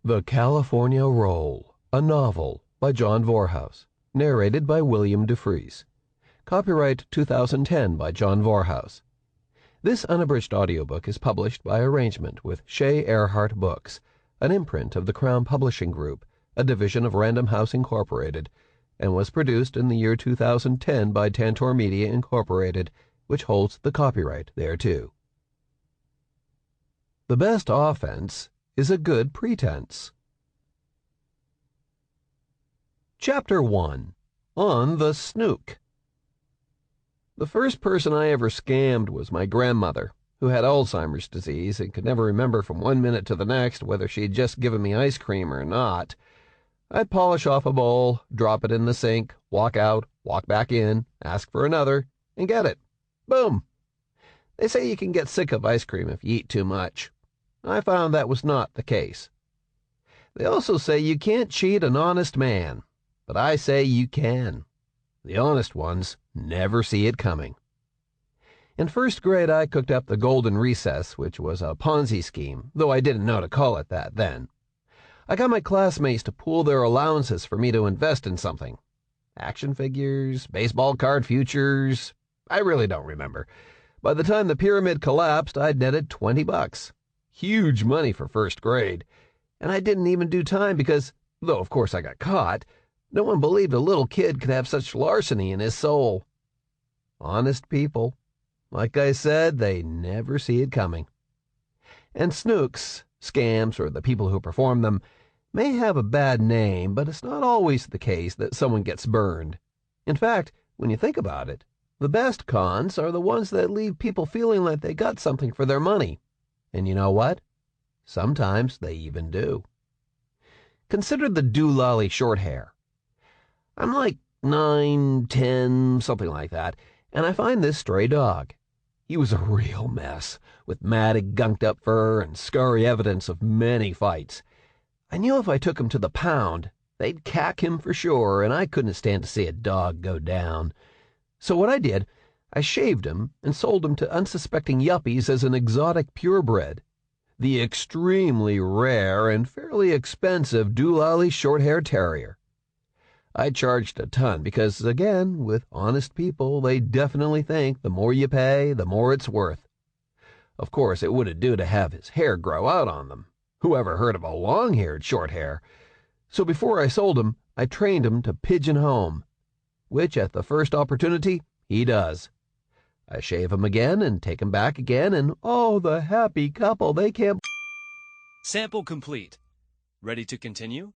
The California Roll, a novel by John Vorhaus, narrated by William Dufris. Copyright 2010 by John Vorhaus. This unabridged audiobook is published by arrangement with Shea Earhart Books, an imprint of the Crown Publishing Group, a division of Random House Incorporated, and was produced in the year 2010 by Tantor Media Incorporated, which holds the copyright thereto. The best offense is a good pretense. Chapter 1. On the Snuke. The first person I ever scammed was my grandmother, who had Alzheimer's disease and could never remember from one minute to the next whether she had just given me ice cream or not. I'd polish off a bowl, drop it in the sink, walk out, walk back in, ask for another, and get it. Boom! They say you can get sick of ice cream if you eat too much. I found that was not the case. They also say you can't cheat an honest man, but I say you can. The honest ones never see it coming. In first grade, I cooked up the Golden Recess, which was a Ponzi scheme, though I didn't know to call it that then. I got my classmates to pool their allowances for me to invest in something. Action figures, baseball card futures, I really don't remember. By the time the pyramid collapsed, I'd netted $20. Huge money for first grade. And I didn't even do time because, though of course I got caught, no one believed a little kid could have such larceny in his soul. Honest people. Like I said, they never see it coming. And snooks, scams, or the people who perform them, may have a bad name, but it's not always the case that someone gets burned. In fact, when you think about it, the best cons are the ones that leave people feeling like they got something for their money. And you know what? Sometimes they even do. Consider the Doolally Shorthair. I'm like 9, 10, something like that, and I find this stray dog. He was a real mess, with matted, gunked-up fur and scurry evidence of many fights. I knew if I took him to the pound, they'd cack him for sure, and I couldn't stand to see a dog go down. So what I did, I shaved him and sold him to unsuspecting yuppies as an exotic purebred, the extremely rare and fairly expensive Doolally Shorthair Terrier. I charged a ton because, again, with honest people, they definitely think the more you pay, the more it's worth. Of course, it wouldn't do to have his hair grow out on them. Who ever heard of a long-haired Shorthair? So before I sold him, I trained him to pigeon home, which at the first opportunity, he does. I shave him again and take him back again, and oh, the happy couple, they can't. Sample complete. Ready to continue?